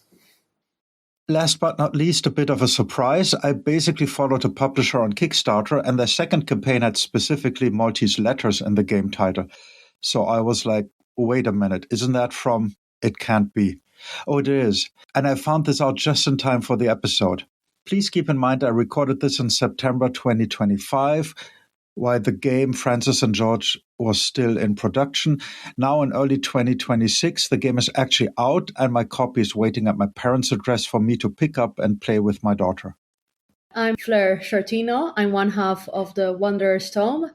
Last but not least, a bit of a surprise. I basically followed a publisher on Kickstarter, and their second campaign had specifically Maltese letters in the game title. So I was like, wait a minute, isn't that from It Can't Be? Oh, it is. And I found this out just in time for the episode. Please keep in mind I recorded this in September 2025, while the game Francis and George was still in production. Now in early 2026, the game is actually out and my copy is waiting at my parents' address for me to pick up and play with my daughter. I'm Fleur Shortino. I'm one half of the Wanderer's Tome.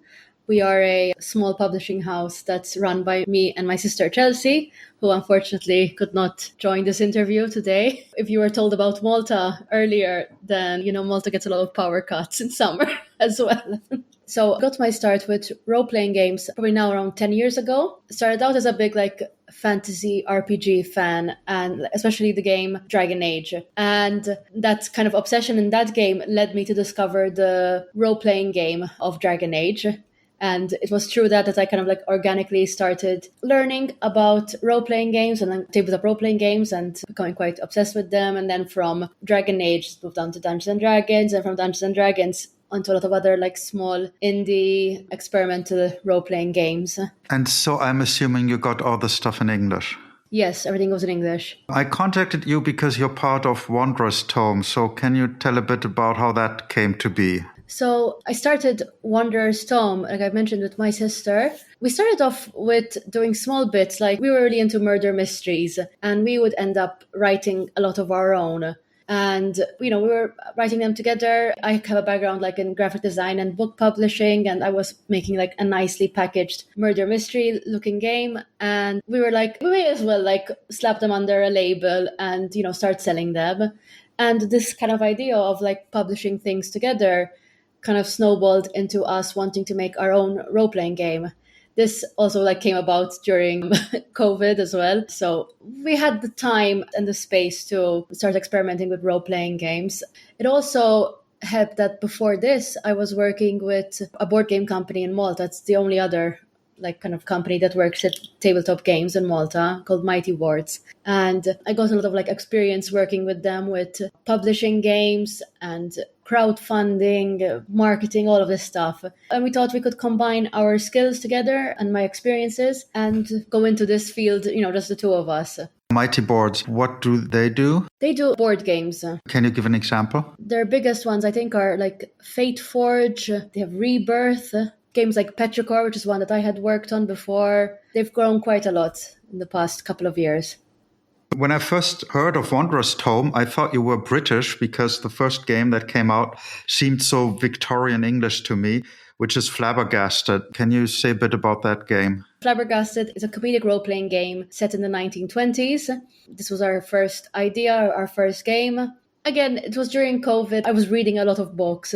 We are a small publishing house that's run by me and my sister Chelsea, who unfortunately could not join this interview today. If you were told about Malta earlier, then Malta gets a lot of power cuts in summer as well. So I got my start with role-playing games probably now around 10 years ago. Started out as a big fantasy RPG fan, and especially the game Dragon Age. And that kind of obsession in that game led me to discover the role-playing game of Dragon Age. And it was through that I kind of organically started learning about role-playing games and then tabletop role-playing games and becoming quite obsessed with them. And then from Dragon Age, moved on to Dungeons and Dragons, and from Dungeons and Dragons onto a lot of other small indie experimental role-playing games. And so I'm assuming you got all the stuff in English. Yes, everything was in English. I contacted you because you're part of Wanderer's Tome. So can you tell a bit about how that came to be? So I started Wanderer's Tome, like I mentioned, with my sister. We started off with doing small bits, we were really into murder mysteries, and we would end up writing a lot of our own. And, we were writing them together. I have a background in graphic design and book publishing, and I was making a nicely packaged murder mystery looking game. And we were we may as well slap them under a label and, start selling them. And this kind of idea of publishing things together kind of snowballed into us wanting to make our own role-playing game. This also came about during COVID as well. So we had the time and the space to start experimenting with role-playing games. It also helped that before this, I was working with a board game company in Malta. It's the only other kind of company that works at tabletop games in Malta, called Mighty Boards. And I got a lot of experience working with them with publishing games and crowdfunding, marketing, all of this stuff. And we thought we could combine our skills together and my experiences and go into this field, just the two of us. Mighty Boards, what do they do? They do board games. Can you give an example? Their biggest ones, I think, are Fate Forge. They have Rebirth. Games like Petrichor, which is one that I had worked on before. They've grown quite a lot in the past couple of years. When I first heard of Wanderer's Tome, I thought you were British because the first game that came out seemed so Victorian English to me, which is Flabbergasted. Can you say a bit about that game? Flabbergasted is a comedic role-playing game set in the 1920s. This was our first idea, our first game. Again, it was during COVID. I was reading a lot of books.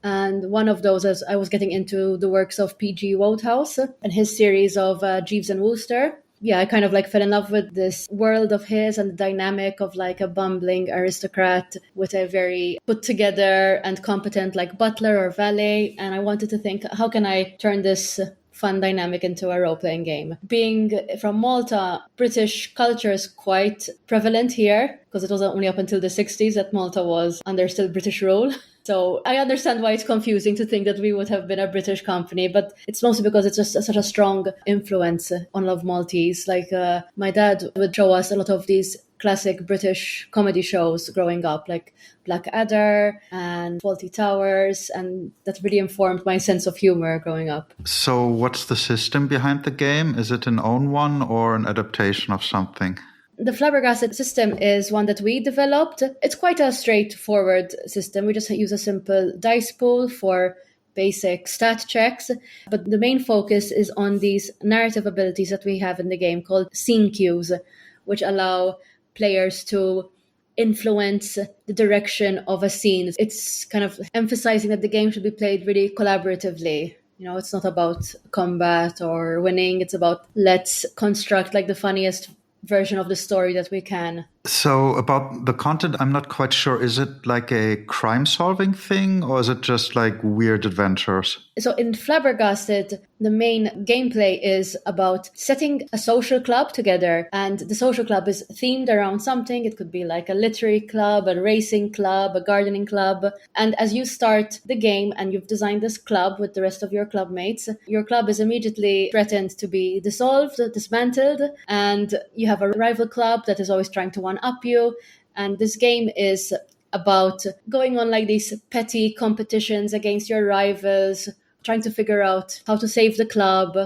And one of those, as I was getting into the works of P.G. Wodehouse and his series of Jeeves and Wooster. Yeah, I kind of fell in love with this world of his and the dynamic of a bumbling aristocrat with a very put together and competent butler or valet. And I wanted to think, how can I turn this fun dynamic into a role-playing game. Being from Malta, British culture is quite prevalent here because it wasn't only up until the 60s that Malta was under still British rule. So I understand why it's confusing to think that we would have been a British company, but it's mostly because it's just such a strong influence on Love Maltese. Like my dad would show us a lot of these classic British comedy shows growing up, like Blackadder and Fawlty Towers, and that really informed my sense of humor growing up. So what's the system behind the game? Is it an own one or an adaptation of something? The Flabbergasted system is one that we developed. It's quite a straightforward system. We just use a simple dice pool for basic stat checks, but the main focus is on these narrative abilities that we have in the game called scene cues, which allow players to influence the direction of a scene. It's kind of emphasizing that the game should be played really collaboratively. You know, it's not about combat or winning. It's about let's construct like the funniest version of the story that we can. So about the content, I'm not quite sure. Is it like a crime-solving thing or is it just like weird adventures? So in Flabbergasted, the main gameplay is about setting a social club together. And the social club is themed around something. It could be like a literary club, a racing club, a gardening club. And as you start the game and you've designed this club with the rest of your club mates, your club is immediately threatened to be dissolved, dismantled. And you have a rival club that is always trying to one-up you. And this game is about going on like these petty competitions against your rivals, trying to figure out how to save the club.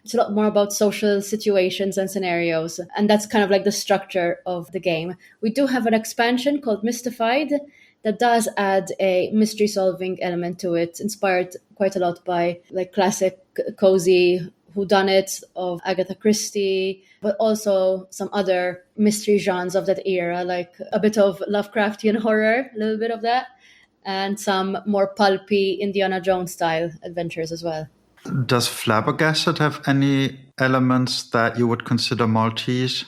It's a lot more about social situations and scenarios. And that's kind of like the structure of the game. We do have an expansion called Mystified that does add a mystery solving element to it, inspired quite a lot by like classic cozy whodunits of Agatha Christie, but also some other mystery genres of that era, like a bit of Lovecraftian horror, a little bit of that, and some more pulpy Indiana Jones style adventures as well. Does Flabbergasted have any elements that you would consider Maltese,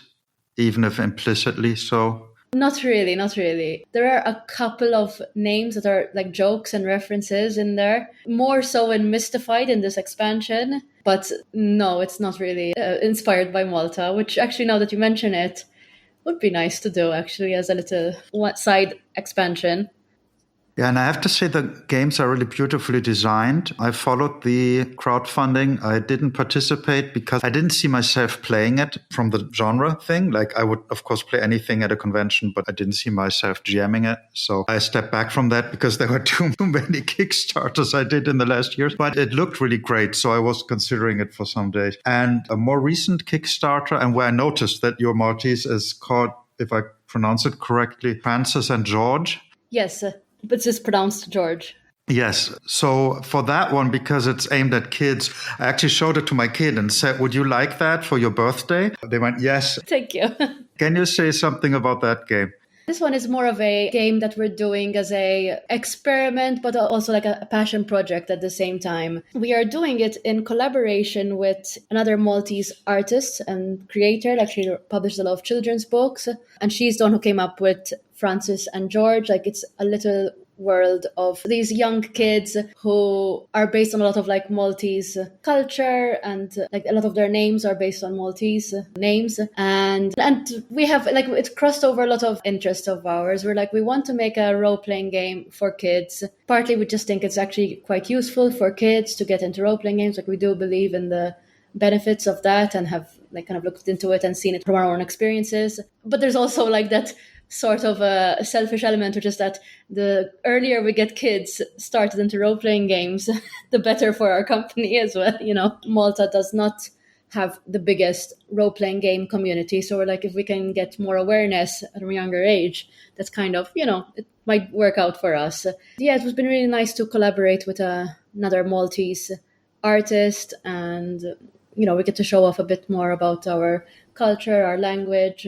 even if implicitly so? Not really, not really. There are a couple of names that are like jokes and references in there, more so in Mystified in this expansion. But no, it's not really inspired by Malta, which actually, now that you mention it, would be nice to do actually as a little side expansion. Yeah, and I have to say the games are really beautifully designed. I followed the crowdfunding. I didn't participate because I didn't see myself playing it from the genre thing. Like I would, of course, play anything at a convention, but I didn't see myself GMing it. So I stepped back from that because there were too many Kickstarters I did in the last years. But it looked really great, so I was considering it for some days. And a more recent Kickstarter, and where I noticed that your Maltese is called, if I pronounce it correctly, Francis and George. Yes. But it's just pronounced George. Yes. So for that one, because it's aimed at kids, I actually showed it to my kid and said, would you like that for your birthday? They went, yes. Thank you. Can you say something about that game? This one is more of a game that we're doing as a experiment, but also like a passion project at the same time. We are doing it in collaboration with another Maltese artist and creator. Like she published a lot of children's books, and she's the one who came up with Francis and George. Like it's a little world of these young kids who are based on a lot of like Maltese culture, and like a lot of their names are based on Maltese names, and we have like it crossed over a lot of interests of ours. We're like, we want to make a role-playing game for kids. Partly we just think it's actually quite useful for kids to get into role-playing games. Like we do believe in the benefits of that and have like kind of looked into it and seen it from our own experiences. But there's also like that sort of a selfish element, which is that the earlier we get kids started into role-playing games, the better for our company as well. You know, Malta does not have the biggest role-playing game community. So we're like, if we can get more awareness at a younger age, that's kind of, you know, it might work out for us. Yeah, it has been really nice to collaborate with another Maltese artist, and, you know, we get to show off a bit more about our culture, our language.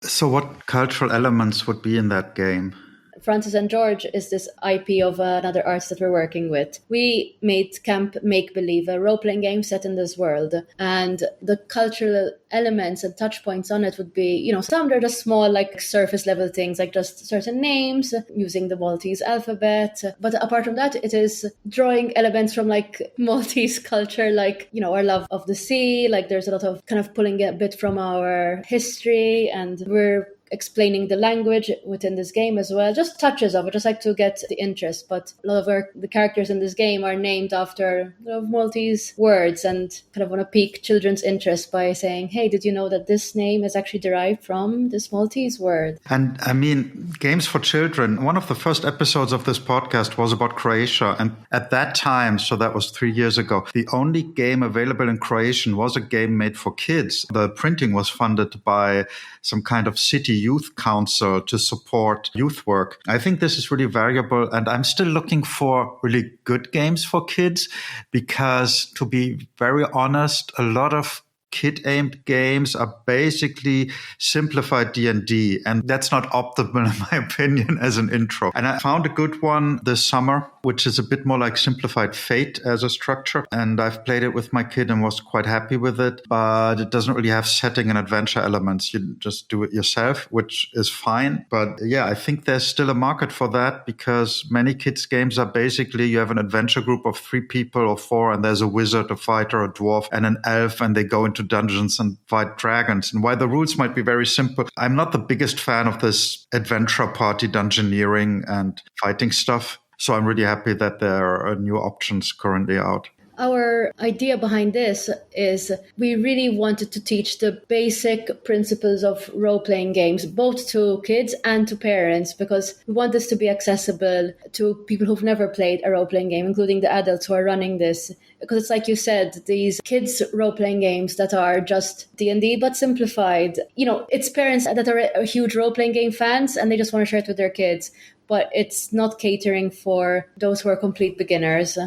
So what cultural elements would be in that game? Francis and George is this IP of another artist that we're working with. We made Camp Make Believe, a role-playing game set in this world. And the cultural elements and touch points on it would be, some are just small, like surface level things, like just certain names, using the Maltese alphabet. But apart from that, it is drawing elements from like Maltese culture, like, our love of the sea. Like there's a lot of kind of pulling a bit from our history, and we're explaining the language within this game as well. Just touches of it, just like to get the interest. But a lot of the characters in this game are named after Maltese words, and kind of want to pique children's interest by saying, hey, did you know that this name is actually derived from this Maltese word? And I mean, games for children. One of the first episodes of this podcast was about Croatia. And at that time, so that was 3 years ago, the only game available in Croatian was a game made for kids. The printing was funded by some kind of city youth council to support youth work. I think this is really valuable, and I'm still looking for really good games for kids because, to be very honest, a lot of kid-aimed games are basically simplified D&D, and that's not optimal in my opinion as an intro. And I found a good one this summer, which is a bit more like simplified Fate as a structure, and I've played it with my kid and was quite happy with it, but it doesn't really have setting and adventure elements. You just do it yourself, which is fine. But yeah, I think there's still a market for that, because many kids games are basically you have an adventure group of 3 people or 4, and there's a wizard, a fighter, a dwarf, and an elf, and they go into dungeons and fight dragons. And while the rules might be very simple, I'm not the biggest fan of this adventure party dungeoneering and fighting stuff. So I'm really happy that there are new options currently out. Our idea behind this is we really wanted to teach the basic principles of role-playing games, both to kids and to parents, because we want this to be accessible to people who've never played a role-playing game, including the adults who are running this. Because it's like you said, these kids role-playing games that are just D&D but simplified. It's parents that are huge role-playing game fans and they just want to share it with their kids, but it's not catering for those who are complete beginners.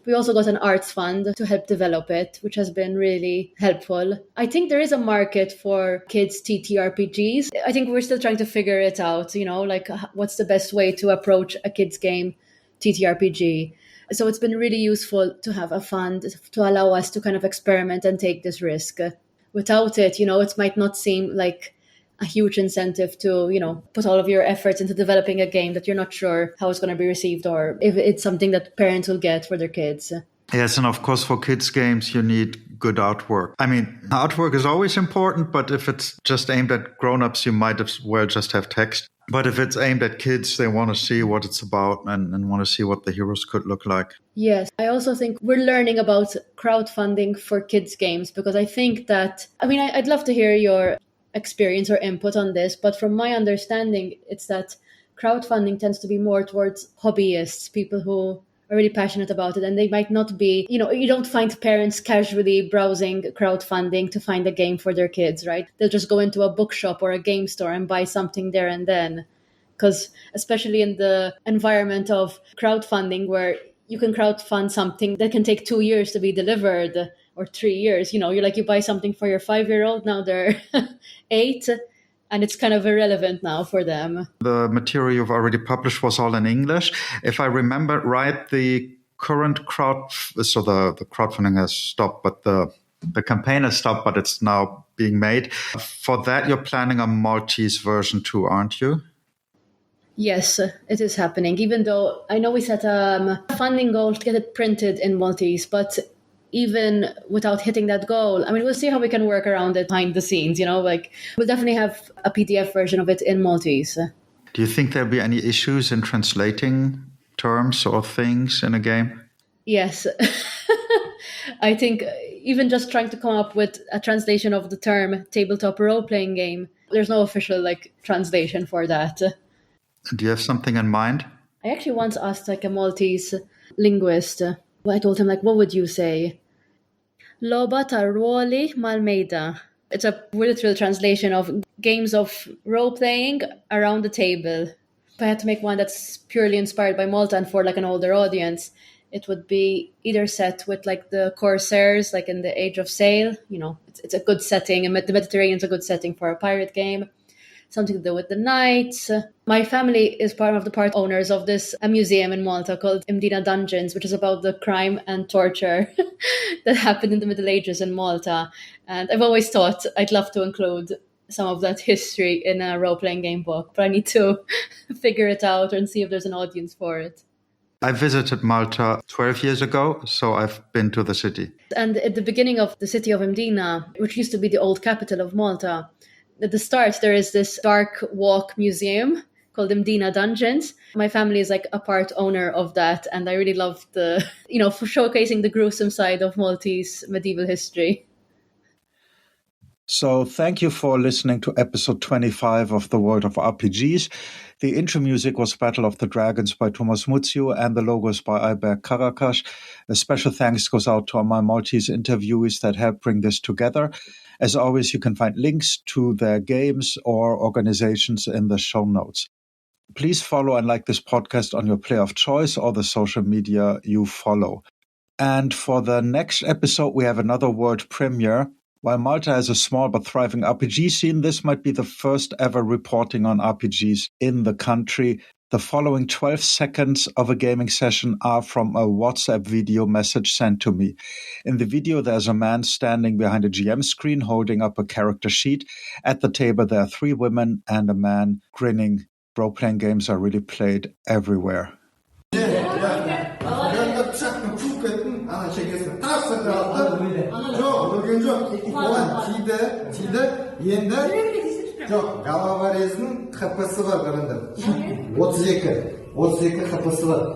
We also got an arts fund to help develop it, which has been really helpful. I think there is a market for kids' TTRPGs. I think we're still trying to figure it out, like what's the best way to approach a kids' game TTRPG. So it's been really useful to have a fund to allow us to kind of experiment and take this risk. Without it, it might not seem like a huge incentive to, put all of your efforts into developing a game that you're not sure how it's going to be received or if it's something that parents will get for their kids. Yes, and of course for kids games, you need good artwork. I mean, artwork is always important, but if it's just aimed at grown-ups, you might as well just have text. But if it's aimed at kids, they want to see what it's about and want to see what the heroes could look like. Yes, I also think we're learning about crowdfunding for kids games, because I think that, I'd love to hear your experience or input on this, but from my understanding, it's that crowdfunding tends to be more towards hobbyists, people who are really passionate about it, and they might not be, you don't find parents casually browsing crowdfunding to find a game for their kids, right? They'll just go into a bookshop or a game store and buy something there and then. Because especially in the environment of crowdfunding, where you can crowdfund something that can take 2 years to be delivered, or 3 years, you buy something for your 5-year-old, now they're 8, and it's kind of irrelevant now for them. The material you've already published was all in English. If I remember right, the current the crowdfunding has stopped, but the campaign has stopped, but it's now being made. For that, you're planning a Maltese version too, aren't you? Yes, it is happening, even though I know we set a funding goal to get it printed in Maltese, but even without hitting that goal, we'll see how we can work around it behind the scenes, we'll definitely have a PDF version of it in Maltese. Do you think there'll be any issues in translating terms or things in a game? Yes. I think even just trying to come up with a translation of the term tabletop role-playing game, there's no official translation for that. Do you have something in mind? I actually once asked a Maltese linguist. I told him, what would you say? Loba ta ruoli malmeda. It's a literal translation of games of role-playing around the table. If I had to make one that's purely inspired by Malta and for an older audience, it would be either set with the Corsairs, in the Age of Sail. It's a good setting, and the Mediterranean's a good setting for a pirate game. something to do with the knights. My family is part of the part owners of this a museum in Malta called Mdina Dungeons, which is about the crime and torture that happened in the Middle Ages in Malta. And I've always thought I'd love to include some of that history in a role-playing game book, but I need to figure it out and see if there's an audience for it. I visited Malta 12 years ago, so I've been to the city. And at the beginning of the city of Mdina, which used to be the old capital of Malta, at the start there is this dark walk museum called Mdina Dungeons. My family is like a part owner of that, and I really love the, for showcasing the gruesome side of Maltese medieval history. So thank you for listening to episode 25 of The World of RPGs. The intro music was Battle of the Dragons by Thomas Muzio and the logos by Ayberk Karakash. A special thanks goes out to all my Maltese interviewees that helped bring this together. As always, you can find links to their games or organizations in the show notes. Please follow and like this podcast on your player of choice or the social media you follow. And for the next episode, we have another world premiere. While Malta has a small but thriving RPG scene, this might be the first ever reporting on RPGs in the country. The following 12 seconds of a gaming session are from a WhatsApp video message sent to me. In the video, there's a man standing behind a GM screen holding up a character sheet. At the table, there are 3 women and a man grinning. Role-playing games are really played everywhere. Galavarez'in kapısı var karında. 32 kapısı var.